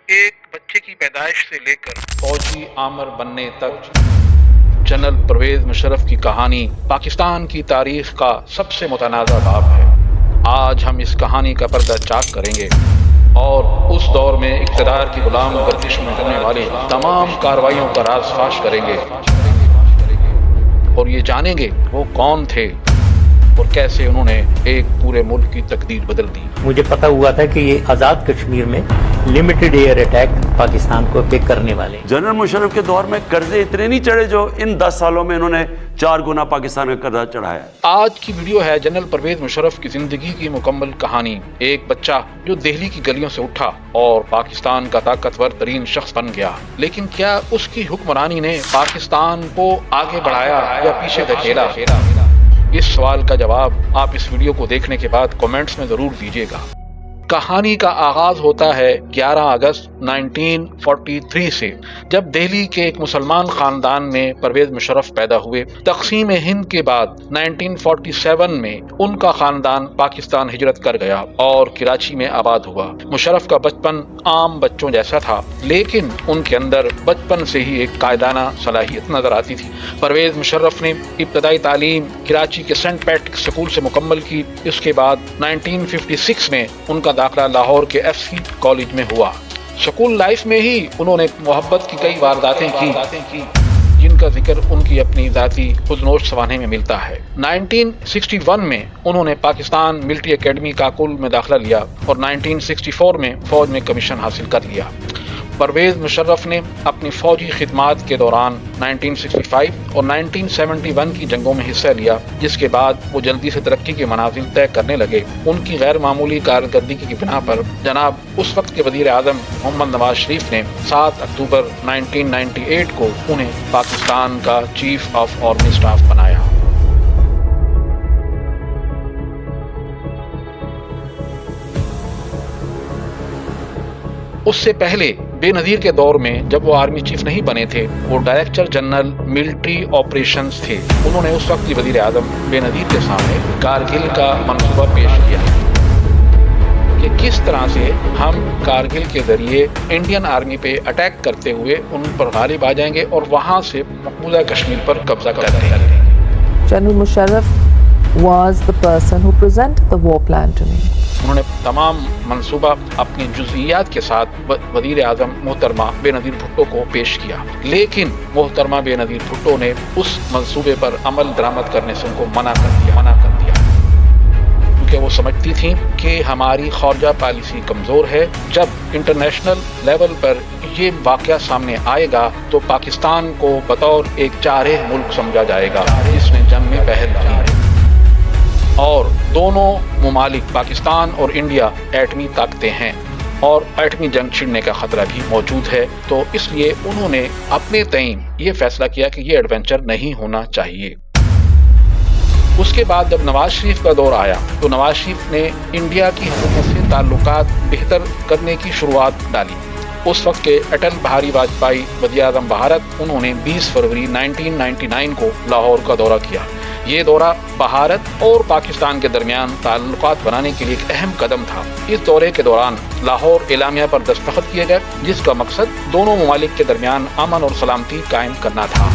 ایک بچے کی پیدائش سے لے کر فوجی آمر بننے تک جنرل پرویز مشرف کی کہانی پاکستان کی تاریخ کا سب سے متنازع باب ہے۔ آج ہم اس کہانی کا پردہ چاک کریں گے اور اس دور میں اقتدار کی غلام گردش میں ہونے والی تمام کارروائیوں کا راز فاش کریں گے اور یہ جانیں گے وہ کون تھے اور کیسے انہوں نے ایک پورے ملک کی تقدیر بدل دی۔ مجھے پتا ہوا تھا کہ یہ آزاد کشمیر میں لمیٹڈ ایئر اٹیک پاکستان کو پک کرنے والے ہیں۔ جنرل مشرف کے دور میں قرضے اتنے نہیں چڑھے جو ان 10 سالوں میں انہوں نے 4 گنا پاکستان کا قرضہ چڑھایا۔ آج کی ویڈیو ہے جنرل پرویز مشرف کی زندگی کی مکمل کہانی، ایک بچہ جو دہلی کی گلیوں سے اٹھا اور پاکستان کا طاقتور ترین شخص بن گیا، لیکن کیا اس کی حکمرانی نے پاکستان کو آگے بڑھایا یا پیچھے دھکیلا؟ اس سوال کا جواب آپ اس ویڈیو کو دیکھنے کے بعد کمنٹس میں ضرور دیجیے گا۔ کہانی کا آغاز ہوتا ہے 11 اگست 1943 سے، جب دہلی کے ایک مسلمان خاندان میں پرویز مشرف پیدا ہوئے۔ تقسیم ہند کے بعد 1947 میں ان کا خاندان پاکستان ہجرت کر گیا اور کراچی میں آباد ہوا۔ مشرف کا بچپن عام بچوں جیسا تھا، لیکن ان کے اندر بچپن سے ہی ایک قائدانہ صلاحیت نظر آتی تھی۔ پرویز مشرف نے ابتدائی تعلیم کراچی کے سینٹ پیٹرک اسکول سے مکمل کی۔ اس کے بعد 1956 میں ان کا داخلہ لاہور کے ایف سی کالج میں ہوا۔ اسکول لائف میں ہی انہوں نے محبت کی کئی وارداتیں کی جن کا ذکر ان کی اپنی ذاتی خودنوش سوانح میں ملتا ہے۔ 1961 میں انہوں نے پاکستان ملٹری اکیڈمی کاکل میں داخلہ لیا اور 1964 میں فوج میں کمیشن حاصل کر لیا۔ پرویز مشرف نے اپنی فوجی خدمات کے دوران 1965 اور 1971 کی جنگوں میں حصہ لیا، جس کے بعد وہ جلدی سے ترقی کے منازل طے کرنے لگے۔ ان کی غیر معمولی کارکردگی کی بنا پر جناب اس وقت کے وزیر اعظم محمد نواز شریف نے 7 اکتوبر 1998 کو انہیں پاکستان کا چیف آف آرمی اسٹاف بنایا۔ اس سے پہلے بے نظیر کے دور میں جب وہ آرمی چیف نہیں بنے تھے، وہ ڈائریکٹر جنرل ملٹری آپریشنز تھے۔ انہوں نے اس وقت کی وزیر اعظم بے نظیر کے سامنے کارگل کا منصوبہ پیش کیا کہ کس طرح سے ہم کارگل کے ذریعے انڈین آرمی پہ اٹیک کرتے ہوئے ان پر غالب آ جائیں گے اور وہاں سے مقبوضہ کشمیر پر قبضہ کر لیں گے۔ General Musharraf was the person who presented the war plan to me. انہوں نے تمام منصوبہ اپنی جزئیات کے ساتھ وزیر اعظم محترمہ بے نظیر بھٹو کو پیش کیا، لیکن محترمہ بے نظیر بھٹو نے اس منصوبے پر عمل درآمد کرنے سے ان کو منع کر دیا کیونکہ وہ سمجھتی تھیں کہ ہماری خارجہ پالیسی کمزور ہے۔ جب انٹرنیشنل لیول پر یہ واقعہ سامنے آئے گا تو پاکستان کو بطور ایک چارہ ملک سمجھا جائے گا جس نے جنگ میں پہل کی، اور دونوں ممالک پاکستان اور انڈیا ایٹمی طاقتیں ہیں اور ایٹمی جنگ چھڑنے کا خطرہ بھی موجود ہے۔ تو اس لیے انہوں نے اپنے تئیں یہ فیصلہ کیا کہ یہ ایڈونچر نہیں ہونا چاہیے۔ اس کے بعد جب نواز شریف کا دور آیا تو نواز شریف نے انڈیا کی حکومت سے تعلقات بہتر کرنے کی شروعات ڈالی۔ اس وقت کے اٹل بہاری واجپئی وزیر اعظم بھارت، انہوں نے 20 فروری 1999 کو لاہور کا دورہ کیا۔ یہ دورہ بھارت اور پاکستان کے درمیان تعلقات بنانے کے لیے ایک اہم قدم تھا۔ اس دورے کے دوران لاہور اعلامیہ پر دستخط کیے گئے، جس کا مقصد دونوں ممالک کے درمیان امن اور سلامتی قائم کرنا تھا۔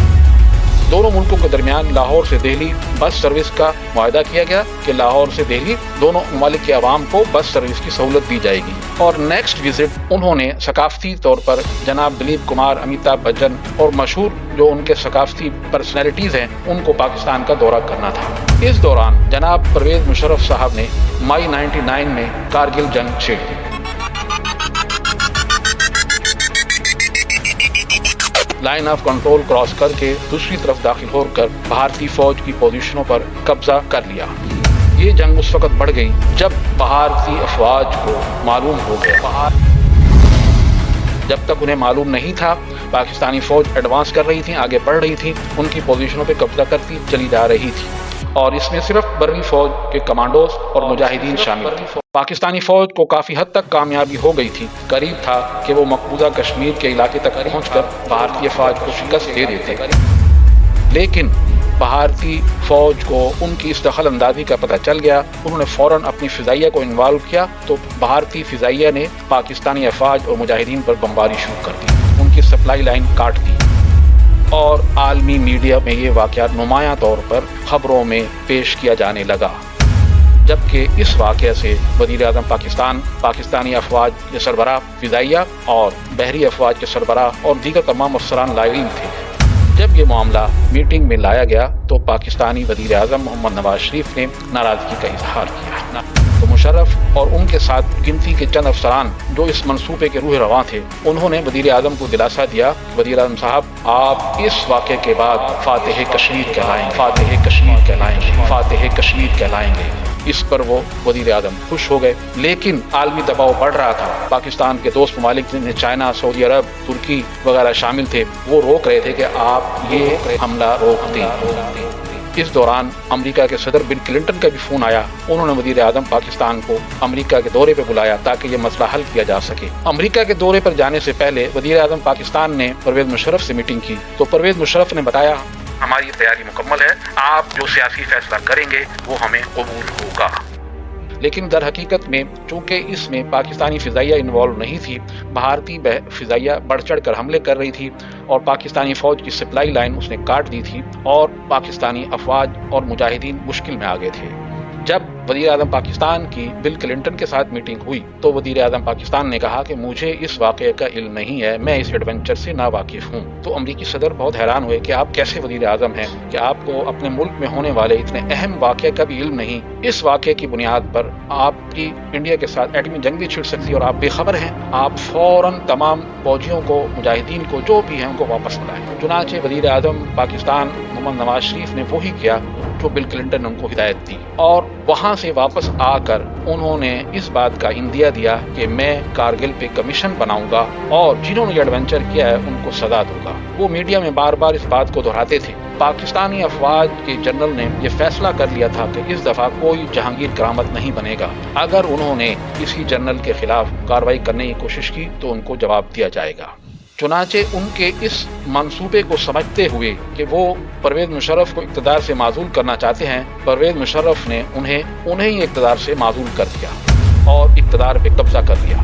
دونوں ملکوں کے درمیان لاہور سے دہلی بس سروس کا معاہدہ کیا گیا کہ لاہور سے دہلی دونوں ممالک کے عوام کو بس سروس کی سہولت دی جائے گی۔ اور نیکسٹ وزٹ انہوں نے ثقافتی طور پر جناب دلیپ کمار، امیتابھ بچن اور مشہور جو ان کے ثقافتی پرسنالٹیز ہیں ان کو پاکستان کا دورہ کرنا تھا۔ اس دوران جناب پرویز مشرف صاحب نے مئی 99 میں کارگل جنگ چھیڑ دی۔ لائن آف کنٹرول کراس کر کے دوسری طرف داخل ہو کر بھارتی فوج کی پوزیشنوں پر قبضہ کر لیا۔ یہ جنگ اس وقت بڑھ گئی جب بھارتی افواج کو معلوم ہو گیا۔ جب تک انہیں معلوم نہیں تھا، پاکستانی فوج ایڈوانس کر رہی تھی، آگے بڑھ رہی تھی، ان کی پوزیشنوں پہ قبضہ کرتی چلی جا رہی تھی، اور اس میں صرف بری فوج کے کمانڈوز اور مجاہدین شامل تھے۔ پاکستانی فوج کو کافی حد تک کامیابی ہو گئی تھی، قریب تھا کہ وہ مقبوضہ کشمیر کے علاقے تک پہنچ کر بھارتی افواج کو شکست دے دیتے، لیکن بھارتی فوج کو ان کی اس دخل اندازی کا پتہ چل گیا، انہوں نے فوراً اپنی فضائیہ کو انوالو کیا تو بھارتی فضائیہ نے پاکستانی افواج اور مجاہدین پر بمباری شروع کر دی، ان کی سپلائی لائن کاٹ دی، اور عالمی میڈیا میں یہ واقعہ نمایاں طور پر خبروں میں پیش کیا جانے لگا، جبکہ اس واقعے سے وزیر اعظم پاکستانی افواج کے سربراہ فضائیہ اور بحری افواج کے سربراہ اور دیگر تمام افسران لاعلم تھے۔ جب یہ معاملہ میٹنگ میں لایا گیا تو پاکستانی وزیر اعظم محمد نواز شریف نے ناراضگی کا اظہار کیا، تو مشرف اور ان کے ساتھ گنتی کے چند افسران جو اس منصوبے کے روح رواں تھے، انہوں نے وزیر اعظم کو دلاسا دیا، وزیر اعظم صاحب آپ اس واقعے کے بعد فاتح کشمیر کہلائیں گے، فاتح کشمیر کہلائیں گے، فاتح کشمیر کہلائیں گے۔ اس پر وہ وزیر اعظم خوش ہو گئے، لیکن عالمی دباؤ بڑھ رہا تھا، پاکستان کے دوست ممالک جن میں چائنا، سعودی عرب، ترکی وغیرہ شامل تھے، وہ روک رہے تھے کہ آپ یہ حملہ روک دیں۔ اس دوران امریکہ کے صدر بل کلنٹن کا بھی فون آیا، انہوں نے وزیر اعظم پاکستان کو امریکہ کے دورے پہ بلایا تاکہ یہ مسئلہ حل کیا جا سکے۔ امریکہ کے دورے پر جانے سے پہلے وزیر اعظم پاکستان نے پرویز مشرف سے میٹنگ کی تو پرویز مشرف نے بتایا ہماری تیاری مکمل ہے، آپ جو سیاسی فیصلہ کریں گے وہ ہمیں قبول ہوگا۔ لیکن در حقیقت میں چونکہ اس میں پاکستانی فضائیہ انوالو نہیں تھی، بھارتی فضائیہ بڑھ چڑھ کر حملے کر رہی تھی اور پاکستانی فوج کی سپلائی لائن اس نے کاٹ دی تھی اور پاکستانی افواج اور مجاہدین مشکل میں آ گئے تھے۔ جب وزیر اعظم پاکستان کی بل کلنٹن کے ساتھ میٹنگ ہوئی تو وزیر اعظم پاکستان نے کہا کہ مجھے اس واقعے کا علم نہیں ہے، میں اس ایڈونچر سے ناواقف ہوں۔ تو امریکی صدر بہت حیران ہوئے کہ آپ کیسے وزیر اعظم ہیں کہ آپ کو اپنے ملک میں ہونے والے اتنے اہم واقعے کا بھی علم نہیں، اس واقعے کی بنیاد پر آپ کی انڈیا کے ساتھ ایٹمی جنگ بھی چھڑ سکتی ہے اور آپ بے خبر ہیں۔ آپ فوراً تمام فوجیوں کو، مجاہدین کو، جو بھی ہیں ان کو واپس بلائیں۔ چنانچہ وزیر اعظم پاکستان محمد نواز شریف نے وہی کیا جو بل کلنٹن نے ان کو ہدایت دی، اور وہاں سے واپس آ کر انہوں نے اس بات کا اندیا دیا کہ میں کارگل پہ کمیشن بناؤں گا اور جنہوں نے یہ ایڈونچر کیا ہے ان کو سزا دوں گا۔ وہ میڈیا میں بار بار اس بات کو دہراتے تھے۔ پاکستانی افواج کے جنرل نے یہ فیصلہ کر لیا تھا کہ اس دفعہ کوئی جہانگیر کرامت نہیں بنے گا، اگر انہوں نے کسی جنرل کے خلاف کارروائی کرنے کی کوشش کی تو ان کو جواب دیا جائے گا۔ چنانچہ ان کے اس منصوبے کو سمجھتے ہوئے کہ وہ پرویز مشرف کو اقتدار سے معزول کرنا چاہتے ہیں، پرویز مشرف نے انہیں اقتدار سے معزول کر دیا اور اقتدار پہ قبضہ کر لیا۔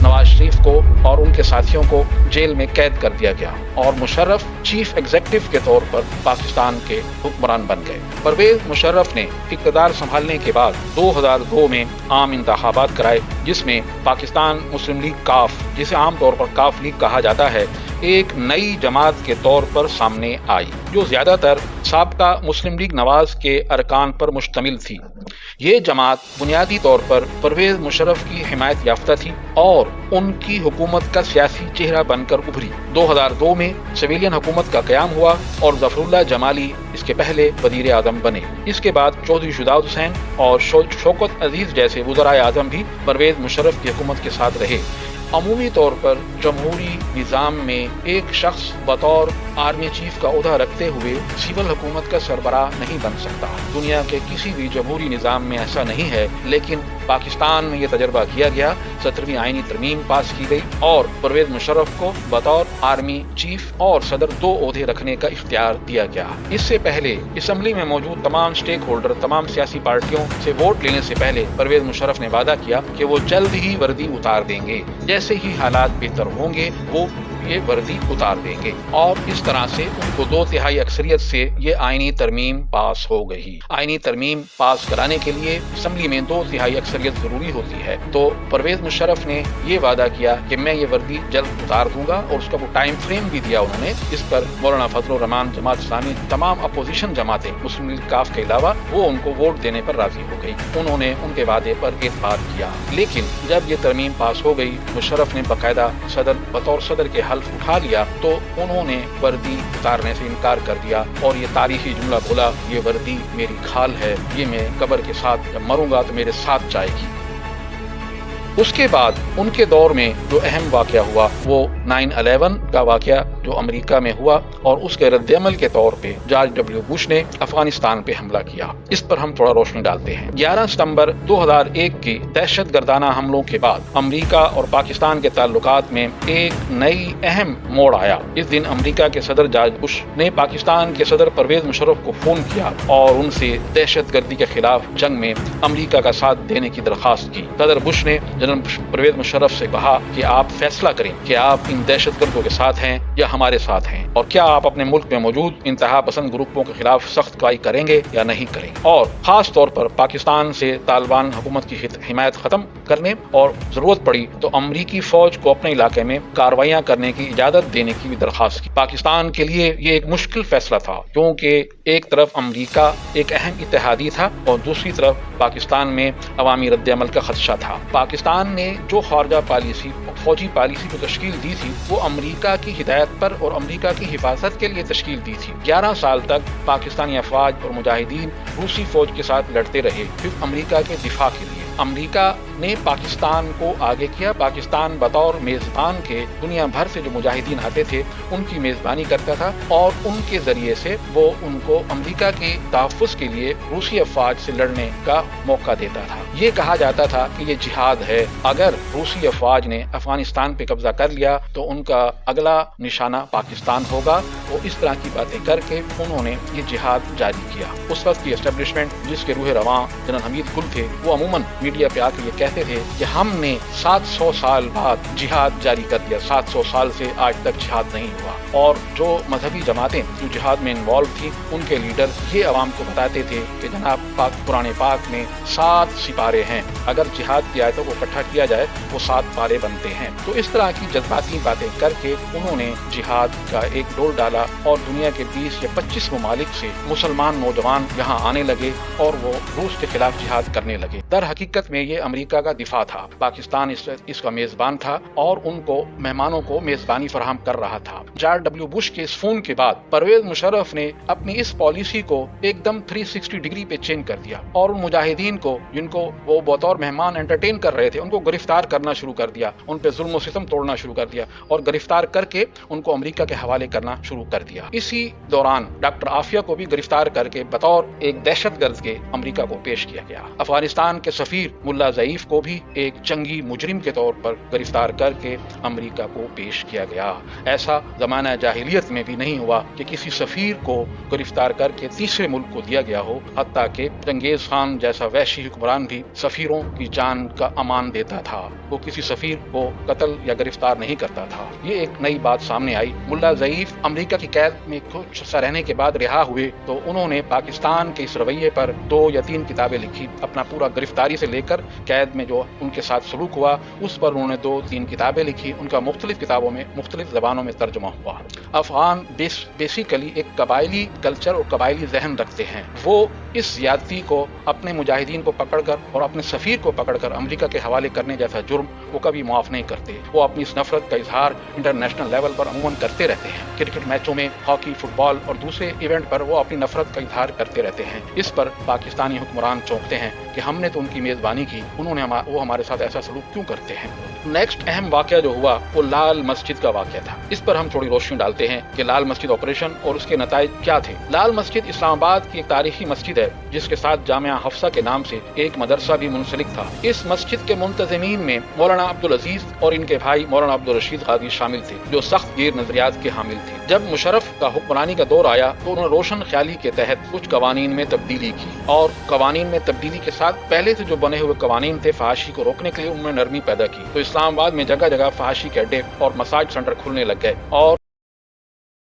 نواز شریف کو اور ان کے ساتھیوں کو جیل میں قید کر دیا گیا اور مشرف چیف ایگزیکٹو کے طور پر پاکستان کے حکمران بن گئے۔ پرویز مشرف نے اقتدار سنبھالنے کے بعد 2002 میں عام انتخابات کرائے، جس میں پاکستان مسلم لیگ کاف، جسے عام طور پر کاف لیگ کہا جاتا ہے، ایک نئی جماعت کے طور پر سامنے آئی جو زیادہ تر سابقہ مسلم لیگ نواز کے ارکان پر مشتمل تھی۔ یہ جماعت بنیادی طور پر پرویز مشرف کی حمایت یافتہ تھی اور ان کی حکومت کا سیاسی چہرہ بن کر ابھری۔ 2002 میں سویلین حکومت کا قیام ہوا اور ظفر اللہ جمالی اس کے پہلے وزیر اعظم بنے۔ اس کے بعد چودھری شجاعت حسین اور شوکت عزیز جیسے وزرائے اعظم بھی پرویز مشرف کی حکومت کے ساتھ رہے۔ عمومی طور پر جمہوری نظام میں ایک شخص بطور آرمی چیف کا عہدہ رکھتے ہوئے سول حکومت کا سربراہ نہیں بن سکتا۔ دنیا کے کسی بھی جمہوری نظام میں ایسا نہیں ہے، لیکن پاکستان میں یہ تجربہ کیا گیا۔ 17ویں آئینی ترمیم پاس کی گئی اور پرویز مشرف کو بطور آرمی چیف اور صدر 2 عہدے رکھنے کا اختیار دیا گیا۔ اس سے پہلے اسمبلی میں موجود تمام سٹیک ہولڈر، تمام سیاسی پارٹیوں سے ووٹ لینے سے پہلے پرویز مشرف نے وعدہ کیا کہ وہ جلد ہی وردی اتار دیں گے، جیسے ہی حالات بہتر ہوں گے وہ یہ وردی اتار دیں گے، اور اس طرح سے ان کو 2/3 اکثریت سے یہ آئینی ترمیم پاس ہو گئی۔ آئینی ترمیم پاس کرانے کے لیے اسمبلی میں 2/3 اکثریت ضروری ہوتی ہے، تو پرویز مشرف نے یہ وعدہ کیا کہ میں یہ وردی جلد اتار دوں گا، اور اس کا وہ ٹائم فریم بھی دیا انہوں نے۔ اس پر مولانا فضل الرحمان، جماعت اسلامی، تمام اپوزیشن جماعتیں مسلم لیگ کاف کے علاوہ وہ ان کو ووٹ دینے پر راضی ہو گئی، انہوں نے ان کے وعدے پر اعتبار کیا۔ لیکن جب یہ ترمیم پاس ہو گئی، مشرف نے باقاعدہ بطور صدر کے حلف اٹھا لیا تو انہوں نے وردی اتارنے سے انکار کر دیا اور یہ تاریخی جملہ بولا، یہ وردی میری کھال ہے، یہ میں قبر کے ساتھ جب مروں گا تو میرے ساتھ جائے گی۔ اس کے بعد ان کے دور میں جو اہم واقعہ ہوا وہ 9/11 کا واقعہ जो अमेरिका में हुआ और उसके रद्द-ए-अमल के तौर पे जॉर्ज डब्ल्यू बुश ने अफगानिस्तान पे हमला किया। इस पर हम थोड़ा रोशनी डालते हैं। 11 सितंबर 2001 के दहशतगर्दाना हमलों के बाद अमेरिका और पाकिस्तान के ताल्लुकात में एक नई अहम मोड़ आया। इस दिन अमेरिका के सदर जॉर्ज बुश ने पाकिस्तान के सदर परवेज मुशर्रफ को फोन किया और उनसे दहशतगर्दी के खिलाफ जंग में अमेरिका का साथ देने की दरखास्त की। सदर बुश ने जनरल परवेज मुशर्रफ से कहा कि आप फैसला करें कि आप इन दहशतगर्दों के साथ हैं या हमारे साथ हैं, और क्या आप अपने मुल्क में मौजूद इंतहा पसंद ग्रुपों के खिलाफ सख्त कार्रवाई करेंगे या नहीं करेंगे, और खास तौर पर पाकिस्तान से तालिबान हुकूमत की हिमायत खत्म करने और जरूरत पड़ी तो अमरीकी फौज को अपने इलाके में कार्रवाइयां करने की इजाजत देने की भी दरखास्त की। पाकिस्तान के लिए ये एक मुश्किल फैसला था, क्योंकि एक तरफ अमरीका एक अहम इत्तेहादी था और दूसरी तरफ पाकिस्तान में अवामी रद्द-ए-अमल का खदशा था। पाकिस्तान ने जो खारजा पॉलिसी फौजी पॉलिसी को तश्कील दी थी वो अमरीका की हिदायत पर और अमरीका की हिफाजत के लिए तश्कील दी थी। 11 साल तक पाकिस्तानी अफवाज और मुजाहिदीन रूसी फौज के साथ लड़ते रहे सिर्फ अमरीका के दिफा के लिए। अमरीका ने पाकिस्तान को आगे किया। पाकिस्तान बतौर मेज़बान के दुनिया भर से जो मुजाहिदीन आते थे उनकी मेज़बानी करता था और उनके ज़रिए से वो उनको अमरीका के तहफ़्फ़ुज़ के लिए रूसी अफवाज से लड़ने का मौका देता था। ये कहा जाता था कि ये जिहाद है, अगर रूसी अफवाज ने अफगानिस्तान पे कब्जा कर लिया तो उनका अगला निशाना पाकिस्तान होगा। वो इस तरह की बातें करके उन्होंने ये जिहाद जारी किया। उस वक्त की एस्टेब्लिशमेंट जिसके रूह रवां जनरल हमीद कुल थे, वो अमूमन मीडिया पे आकर ये कहते थे कि हमने 700 साल बाद जिहाद जारी कर दिया, 700 साल से आज तक जिहाद नहीं हुआ। और जो मजहबी जमातें जो जिहाद में इन्वॉल्व थी उनके लीडर ये अवाम को बताते थे कि जनाब कुरान पाक में 7 सिपारे हैं, अगर जिहाद की आयतों को इकट्ठा किया जाए वो 7 पारे बनते हैं। तो इस तरह की जज्बाती बातें करके उन्होंने जिहाद का एक डोर डाला और दुनिया के 20 या 25 ममालिक से मुसलमान नौजवान यहाँ आने लगे और वो रूस के खिलाफ जिहाद करने लगे। दर हकीकत में ये अमेरिका का दिफा था। पाकिस्तान इसका मेजबान था और उनको मेहमानों को मेजबानी फराहम कर रहा था। जॉर्ज डब्ल्यू बुश के इस फोन के बाद परवेज मुशर्रफ ने अपनी इस पॉलिसी को एकदम 360 डिग्री पे चेंज कर दिया और उन मुजाहिदीन को जिनको वो बतौर मेहमान एंटरटेन कर रहे थे उनको गिरफ्तार करना शुरू कर दिया, उन पे जुल्म सितम तोड़ना शुरू कर दिया और गिरफ्तार करके उनको अमेरिका के हवाले करना शुरू कर दिया। इसी दौरान डॉक्टर आफिया को भी गिरफ्तार करके बतौर एक दहशतगर्द के अमेरिका को पेश किया गया। अफगानिस्तान के सफीर मुल्ला ज़ईफ को भी एक जंगी मुजरिम के तौर पर गिरफ्तार करके अमेरिका को पेश किया गया। ऐसा जमाना जाहिलियत में भी नहीं हुआ कि किसी सफीर को गिरफ्तार करके तीसरे मुल्क को दिया गया हो, हत्ता कि चंगेज खान जैसा वहशी हुक्मरान भी सफीरों की जान का अमान देता था, वो किसी सफीर को कत्ल या गिरफ्तार नहीं करता था। ये एक नई बात सामने आई। मुल्ला ज़ईफ अमेरिका की कैद में कुछ सा रहने के बाद रिहा हुए तो उन्होंने पाकिस्तान के इस रवैये पर 2 या 3 किताबें लिखी। अपना पूरा गिरफ्तारी से लेकर कैद में जो उनके साथ सलूक हुआ उस पर उन्होंने 2-3 किताबें लिखी। उनका मुख्तलिफ किताबों में मुख्तलिफ ज़बानों में तर्जुमा हुआ। अफगान बेसिकली एक कबायली कल्चर और कबायली जहन रखते हैं। वो इस ज्यादती को अपने मुजाहिदीन को पकड़कर और अपने सफीर को पकड़कर अमेरिका के हवाले करने जैसा जुर्म वो कभी माफ नहीं करते। वो अपनी इस नफरत का इजहार इंटरनेशनल लेवल पर अमूमन करते रहते हैं। क्रिकेट मैचों में, हॉकी, फुटबॉल और दूसरे इवेंट पर वो अपनी नफरत का इजहार करते रहते हैं। इस पर पाकिस्तानी हुक्मरान चौंकते हैं कि हमने तो उनकी मेजबानी की, वो हमारे साथ ऐसा सलूक क्यों करते हैं। नेक्स्ट अहम वाकया जो हुआ वो लाल मस्जिद का वाकया था। इस पर हम थोड़ी रोशनी डालते हैं कि लाल मस्जिद ऑपरेशन और उसके नताइज क्या थे। लाल मस्जिद इस्लामाबाद की एक तारीखी मस्जिद है जिसके साथ जामिया हफ्सा के नाम से एक मदरसा भी मुंसलिक था। इस मस्जिद के मुंतज़मीन में मौलाना अब्दुल अजीज और इनके भाई मौलाना अब्दुल रशीद गाजी शामिल थे जो सख्त गिर नजरियात के हामिल थे। जब मुशर्रफ का हुक्मरानी का दौर आया तो उन्होंने रोशन ख्याली के तहत कुछ कवानीन में तब्दीली की और कवानीन में तब्दीली के साथ पहले से जो बने हुए कवानीन थे फहाशी को रोकने के लिए उन्होंने नरमी पैदा की। तो इस्लामाबाद में जगह जगह फहाशी के अड्डे और मसाज सेंटर खुलने लग गए और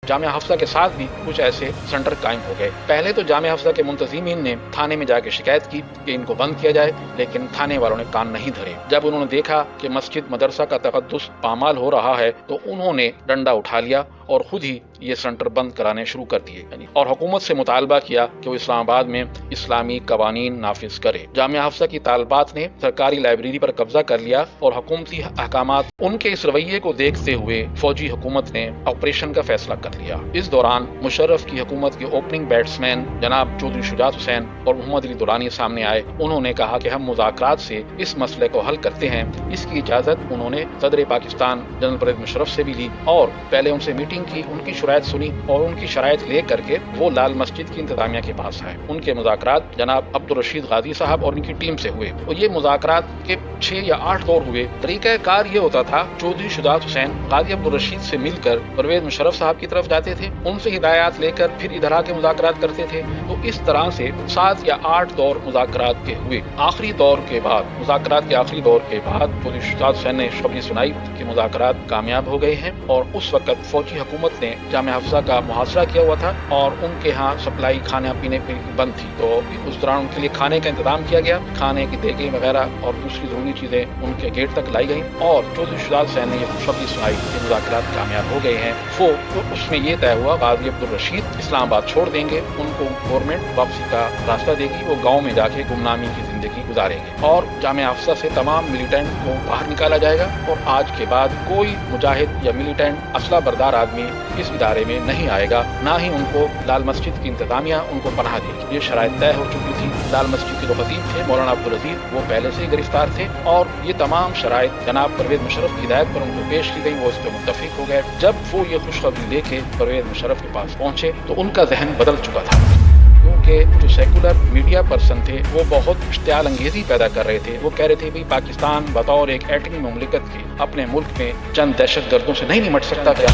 जामिया हफ्सा के साथ भी कुछ ऐसे सेंटर कायम हो गए। पहले तो जामिया हफ्सा के मुंतज़मीन ने थाने में जाके शिकायत की कि इनको बंद किया जाए, लेकिन थाने वालों ने कान नहीं धरे। जब उन्होंने देखा कि मस्जिद मदरसा का तक़द्दुस पामाल हो रहा है तो उन्होंने डंडा उठा लिया और खुद ही ये सेंटर बंद कराने शुरू कर दिए और हुकूमत से मुतालबा किया कि वो इस्लामाबाद में इस्लामी कवानीन नाफिज करे। जामिया हफ्सा की तालबात ने सरकारी लाइब्रेरी पर कब्जा कर लिया और हुकूमती अहकामात उनके इस रवैये को देखते हुए फौजी हुकूमत ने ऑपरेशन का फैसला कर लिया। इस दौरान मुशर्रफ की हुकूमत के ओपनिंग बैट्समैन जनाब चौधरी शुजात हुसैन और मोहम्मद अली दुरानी सामने आए। उन्होंने कहा कि हम मुज़ाकरात से इस मसले को हल करते हैं। इसकी इजाज़त उन्होंने सदर पाकिस्तान जनरल परवेज मुशर्रफ से भी ली और पहले उनसे मीटिंग मीटिंग की, उनकी शराइत सुनी और उनकी शराइत ले करके वो लाल मस्जिद की इंतजामिया के पास आए। उनके मुज़ाकरात जनाब अब्दुल रशीद गाजी साहब और उनकी टीम से हुए और ये मुज़ाकरात के 6 या 8 दौर हुए। तरीक़ाकार ये होता था, चौधरी शुजात हुसैन गाजी अब्दुल रशीद से मिलकर परवेज़ मुशर्रफ साहब की तरफ जाते थे, उनसे हिदायत लेकर फिर इधर आके मुज़ाकरात करते थे। तो इस तरह से 7 या 8 दौर मुज़ाकरात के हुए। आखिरी दौर के बाद, मुज़ाकरात के आखिरी दौर के बाद चौधरी शुजात हुसैन ने खबरी सुनाई कि मुज़ाकरात कामयाब हो गए हैं और उस वक्त फौजी हुकूमत ने जामिया हफ्सा का मुहासरा किया हुआ था और उनके यहाँ सप्लाई खाने पीने की बंद थी। तो उस दौरान उनके लिए खाने का इंतजाम किया गया, खाने की देगें वगैरह और दूसरी जरूरी चीजें उनके गेट तक लाई गई और चौधरी शुजात हुसैन ने ये खुशखबरी सुनाई कि मुज़ाकरात कामयाब हो गए हैं। वो उसमें ये तय हुआ गाजी अब्दुल रशीद इस्लामाबाद छोड़ देंगे, उनको गवर्नमेंट वापसी का रास्ता देगी, वो गाँव में जाके गुमनामी की जिंदगी गुजारेंगे और जामिया हफ्सा से तमाम मिलिटेंट को बाहर निकाला जाएगा और आज के बाद कोई मुजाहिद या मिलिटेंट असला बरदार आदमी इस इदारे में नहीं आएगा, ना ही उनको लाल मस्जिद की इंतजामिया उनको पनाह देगी। ये शराइत तय हो चुकी थी। लाल मस्जिद के जो खतीब थे मौलाना अब्दुल अजीज, वो पहले से ही गिरफ्तार थे और ये तमाम शराइत जनाब परवेज़ मुशर्रफ की हिदायत पर उनको पेश की गई, वो इस पर मुत्तफिक हो गए। जब वो ये खुशखबरी लेके परवेज़ मुशर्रफ के पास पहुंचे तो उनका जहन बदल चुका था, क्योंकि जो सेकुलर मीडिया पर्सन थे वो बहुत इश्तियाल अंगेजी पैदा कर रहे थे। वो कह रहे थे भाई पाकिस्तान बतौर एक एटमी मुमलिकत के अपने मुल्क में चंद दहशत गर्दों से नहीं निमट सकता, क्या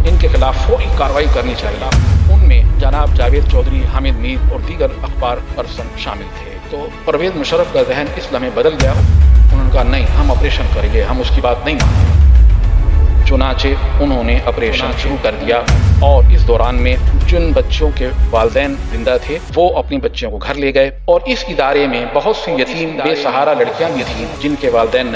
इनके खिलाफ फौरी कार्रवाई करनी चाहिए। उनमें जनाब जावेद चौधरी, हामिद मीर और दीगर अखबार पर्सन शामिल थे। तो परवेज़ मुशर्रफ का जहन इस लम्हे बदल गया। उन्होंने कहा नहीं, हम ऑपरेशन करेंगे, हम उसकी बात नहीं मानेंगे। चुनाचे उन्होंने ऑपरेशन शुरू कर दिया और इस दौरान में जिन बच्चों के वालिदैन जिंदा थे वो अपनी बच्चियों को घर ले गए और इस इदारे में बहुत सी यतीम बेसहारा लड़कियां भी थीं जिनके वालिदैन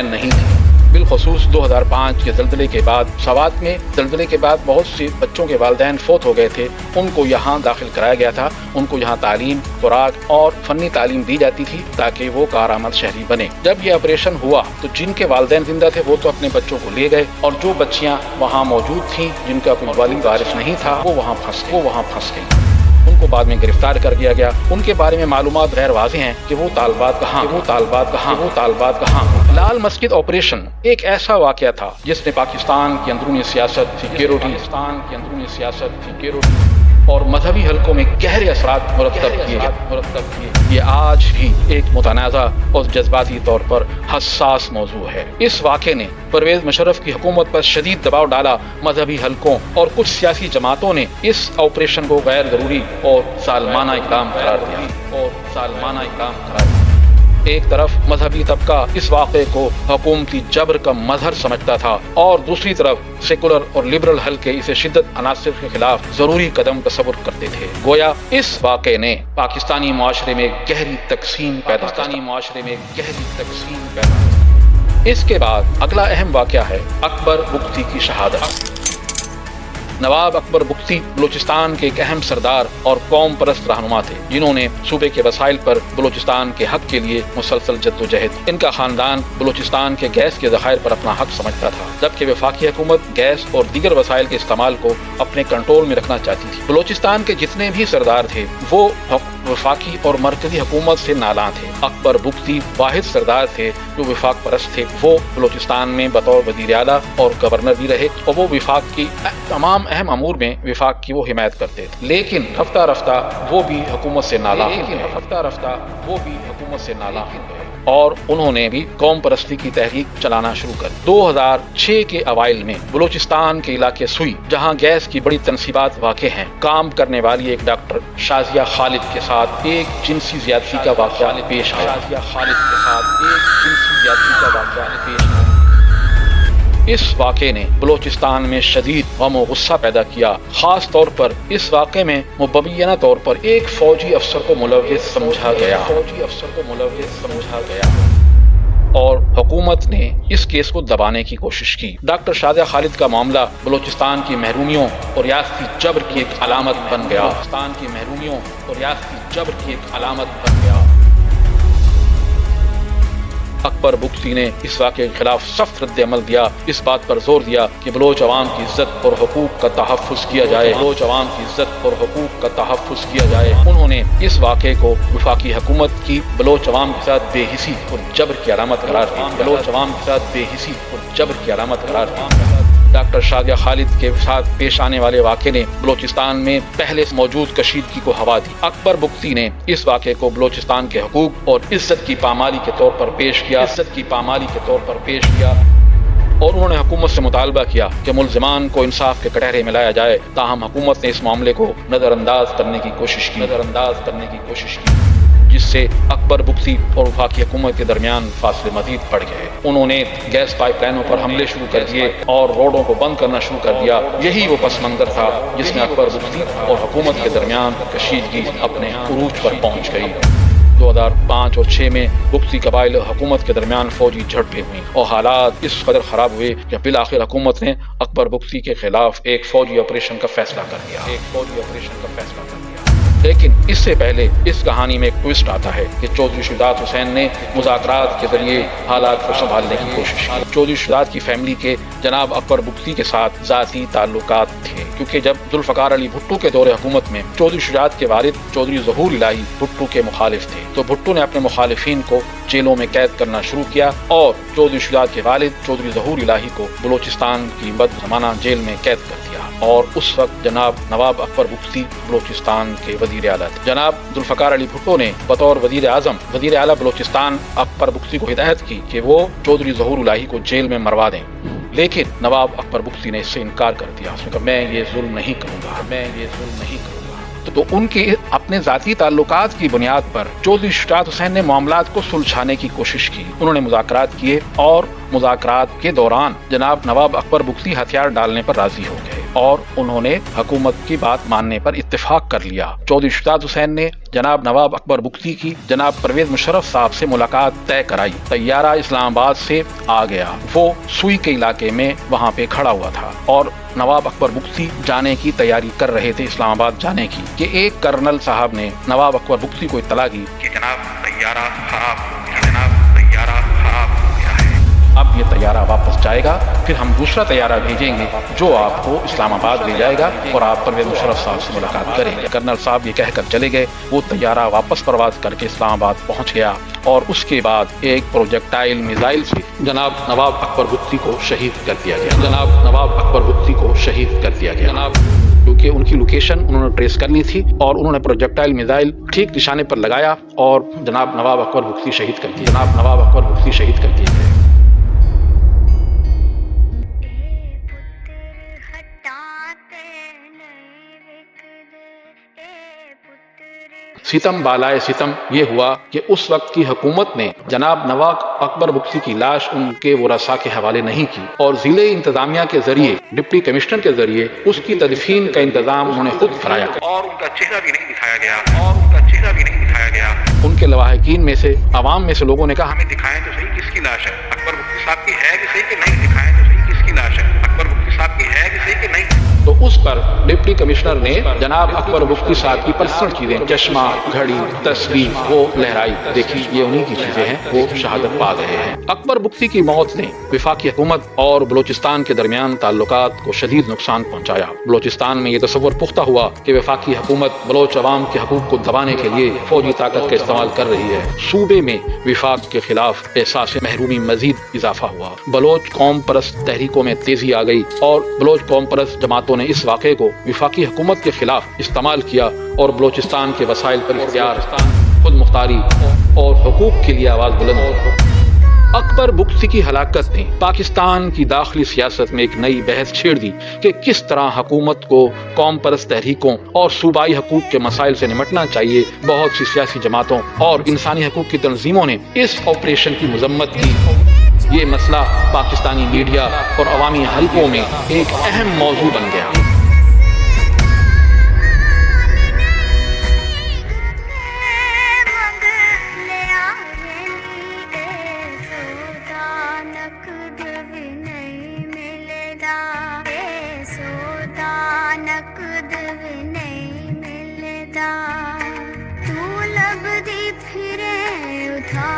नहीं थे। बिलखसूस 2005 के ज़ल्ज़ले के बाद, सवात में ज़ल्ज़ले के बाद बहुत से बच्चों के वालिदैन फौत हो गए थे। उनको यहाँ दाखिल कराया गया था, उनको यहाँ तालीम, खुराक और फ़नी तालीम दी जाती थी ताकि वो कारआमद शहरी बने। जब ये ऑपरेशन हुआ तो जिनके वालिदैन जिंदा थे वो तो अपने बच्चों को ले गए और जो बच्चियाँ वहाँ मौजूद थीं जिनका कोई वालिद वारिस नहीं था वो वहाँ फंस गई। उनको बाद में गिरफ्तार कर दिया गया। उनके बारे में मालूमात गैर वाज़ेह हैं कि वो तालबात कहाँ। लाल मस्जिद ऑपरेशन एक ऐसा वाक़या था जिसने पाकिस्तान की अंदरूनी सियासत, सिक्योरिटी और मजहबी हलकों में गहरे असरात मुरतब किए। ये आज भी एक मुतनाज़ा और जज्बाती तौर पर हसास मौजू है। इस वाक़े ने परवेज़ मुशर्रफ की हुकूमत पर शदीद दबाव डाला। मजहबी हलकों और कुछ सियासी जमातों ने इस ऑपरेशन को गैर ज़रूरी और सालमाना इक़दाम करार दिया। एक तरफ मजहबी तबका इस वाक़े को हुकूमती जबर का मजहर समझता था और दूसरी तरफ सेकुलर और लिबरल हल्के इसे शिद्दत अनासिर के खिलाफ जरूरी कदम तस्वुर करते थे। गोया इस वाक़े ने पाकिस्तानी मुआशरे में गहरी तकसीम पैदा। इसके बाद अगला अहम वाक़या है अकबर बुख्ती की शहादत। नवाब अकबर बुख्ती बलूचिस्तान के एक अहम सरदार और कौम परस्त रहनुमा थे जिन्होंने सूबे के वसाइल पर बलूचिस्तान के हक के लिए मुसलसल जद्दोजहद। इनका खानदान बलूचिस्तान के गैस के ज़खायर पर अपना हक समझता था, जबकि वफाकी हुकूमत गैस और दीगर वसाइल के इस्तेमाल को अपने कंट्रोल में रखना चाहती थी। बलूचिस्तान के जितने भी सरदार थे वो वफाकी और मरकजी हुकूमत से नाला थे। अकबर बुख्ती वाहिद सरदार थे जो विफाक परस्त थे। वो बलूचिस्तान में बतौर वज़ीर आला और गवर्नर भी रहे और वो विफाक की तमाम अहम अमूर में विफाक की वो हिमायत करते थे। लेकिन रफ्ता रफ्ता वो भी हुकूमत से नाला और उन्होंने भी कौम परस्ती की तहरीक चलाना शुरू कर। 2006 के अवाइल में बलूचिस्तान के इलाके सुई, जहां गैस की बड़ी तनसीबात वाक़े हैं, काम करने वाली एक डॉक्टर शाजिया खालिद के साथ एक जिनसी ज़्यादती का वाक़या पेश आया। इस वाक़े ने बलूचिस्तान में शदीद गम और गुस्सा पैदा किया। खास तौर पर इस वाक़े में मुबैना तौर पर एक फौजी अफसर को मुलव्विस समझा गया और हुकूमत ने इस केस को दबाने की कोशिश की। डॉक्टर शाजिया खालिद का मामला बलूचिस्तान की महरूमियों और रियासती जबर की एक अलामत बन गया। अकबर बुख्ती ने इस वाक़े के खिलाफ सख्त रद्द अमल दिया, इस बात पर जोर दिया कि बलोच अवाम की इज्जत और हुकूक का तहफ़्फ़ुज़ किया जाए। उन्होंने इस वाक़े को वफाकी हुकूमत की बलोच अवाम के साथ बेहिसी और जबर की अलामत करार दी। डॉक्टर शादिया खालिद के साथ पेश आने वाले वाक़े ने बलोचिस्तान में पहले से मौजूद कशीदगी को हवा दी। अकबर बुख्ती ने इस वाक़े को बलोचिस्तान के हकूक और इज्जत की पामाली के तौर पर पेश किया और उन्होंने हुकूमत से मुतालबा किया कि मुल्ज़िमान को इंसाफ के कटहरे में लाया जाए। ताहम हुकूमत ने इस मामले को नज़रअंदाज करने की कोशिश की जिससे अकबर बुख्ती और वफाकी हुकूमत के दरमियान फासले मजीद बढ़ गए। उन्होंने गैस पाइपलाइनों पर हमले शुरू कर दिए और रोडों को बंद करना शुरू कर दिया। यही वो पस मंज़र था जिसमें अकबर बुख्ती और हुकूमत के दरमियान कशीदगी अपने उरूज पर पहुँच गई। 2005 और 6 में बुख्ती कबाइल और हुकूमत के दरमियान फौजी झड़पें हुई और हालात इस कदर ख़राब हुए कि बिलाखिर हुकूमत ने अकबर बुख्ती के खिलाफ एक फौजी ऑपरेशन का फैसला कर दिया। लेकिन इससे पहले इस कहानी में एक ट्विस्ट आता है कि चौधरी शुजात हुसैन ने मुज़ाकरात के जरिए हालात को संभालने की कोशिश की। चौधरी शुजात की फैमिली के जनाब अकबर बुख्ती के साथ ज़ाती ताल्लुकात थे, क्योंकि जब जुल्फ़कार अली भुट्टो के दौरे हुकूमत में चौधरी शुजात के वालिद चौधरी ज़हूर इलाही भुट्टो के मुखालिफ थे, तो भुट्टो ने अपने मुखालिफिन को जेलों में कैद करना शुरू किया और चौधरी शुजात के वालिद चौधरी ज़हूर इलाही को बलोचिस्तान की बदज़माना जेल में कैद कर दिया। और उस वक्त जनाब नवाब अकबर बुख्ती बलोचिस्तान के वज़ीर आला थे। जनाब जुल्फ़कार अली भुट्टो ने बतौर वज़ीर आला बलोचिस्तान अकबर बुख्ती को हिदायत की कि वो चौधरी ज़हूर इलाही को जेल में मरवा दें, लेकिन नवाब अकबर बुख्ती ने इससे इनकार कर दिया। उसने कहा मैं ये जुल्म नहीं करूँगा। तो उनके अपने ज़ाती ताल्लुकात की बुनियाद पर चौधरी शुजात हुसैन ने मामलात को सुलझाने की कोशिश की। उन्होंने मुज़ाकरात किए और मुज़ाकरात के दौरान जनाब नवाब अकबर बुख्ती हथियार डालने पर राजी हो गए और उन्होंने हुकूमत की बात मानने पर इत्तेफाक कर लिया। चौधरी शुजात हुसैन ने जनाब नवाब अकबर बुख्ती की जनाब परवेज मुशर्रफ साहब से मुलाकात तय कराई। तैयारा इस्लामाबाद से आ गया, वो सुई के इलाके में वहाँ पे खड़ा हुआ था और नवाब अकबर बुख्ती जाने की तैयारी कर रहे थे इस्लामाबाद जाने की कि एक कर्नल साहब ने नवाब अकबर बुख्ती को इत्तला की कि जनाब तैयारा खराब हो गया है, अब ये तैयारा वापस जाएगा, फिर हम दूसरा तैयारा भेजेंगे जो आपको इस्लामाबाद ले जाएगा और आप परवेज मुशर्रफ साहब से मुलाकात करेंगे। कर्नल साहब ये कहकर चले गए। वो तैयारा वापस परवाज करके इस्लामाबाद पहुंच गया और उसके बाद एक प्रोजेक्टाइल मिसाइल से जनाब नवाब अकबर बुख्ती को शहीद कर दिया गया। क्योंकि उनकी लोकेशन उन्होंने ट्रेस करनी थी और उन्होंने प्रोजेक्टाइल मिसाइल ठीक निशाने पर लगाया और जनाब नवाब अकबर बुख्ती शहीद कर दिए गए। सितम बालाए सितम ये हुआ कि उस वक्त की हुकूमत ने जनाब नवाब अकबर बुख्ती की लाश उनके वरसा के हवाले नहीं की और जिले इंतजामिया के जरिए डिप्टी कमिश्नर के जरिए उसकी तदफीन का इंतजाम उन्होंने खुद कराया और उनका चेहरा भी नहीं दिखाया गया। उनके लवाहिकीन में से आवाम में से लोगों ने कहा हमें दिखाएं तो सही किसकी लाश है, अकबर बुख्ती साहब की है कि सही कि नहीं, दिखाएं तो सही किसकी लाश है, अकबर बुख्ती साहब की है कि सही कि नहीं। तो उस पर डिप्टी कमिश्नर ने जनाब अकबर बुख्ती साहब की पर्सनल चीजें चश्मा, घड़ी, तस्वीर वो लहराई। देखिए ये उन्हीं की चीजें हैं, वो शहादत पा गए हैं। अकबर बुख्ती की मौत ने वफाकी हुकूमत और बलोचिस्तान के दरमियान ताल्लुकात को शदीद नुकसान पहुंचाया। बलोचिस्तान में ये तसव्वुर पुख्ता हुआ कि वफाकी हुकूमत बलोच अवाम के हकूक को दबाने के लिए फौजी ताकत का इस्तेमाल कर रही है। सूबे में विफाक के खिलाफ एहसास महरूमी मजीद इजाफा हुआ। बलोच कौम परस्त तहरीकों में तेजी आ गई और बलोच कौम परस्त जमातों ने इस वाक़े को वफाकी हुकूमत के खिलाफ इस्तेमाल किया और बलोचिस्तान के वसाइल पर इख्तियार, खुद मुख्तारी और हुकूक के लिए आवाज बुलंद। अकबर बुख्ती की हलाकत ने पाकिस्तान की दाखिली सियासत में एक नई बहस छेड़ दी कि किस तरह हुकूमत को कौम परस्त तहरीकों और सूबाई हकूक के मसाइल से निपटना चाहिए। बहुत सी सियासी जमातों और इंसानी हकूक की तंजीमों ने इस ऑपरेशन की मजम्मत की। ये मसला पाकिस्तानी मीडिया और अवामी हलकों में एक अहम मौजू बन गया। तू लब दी फिरे उठा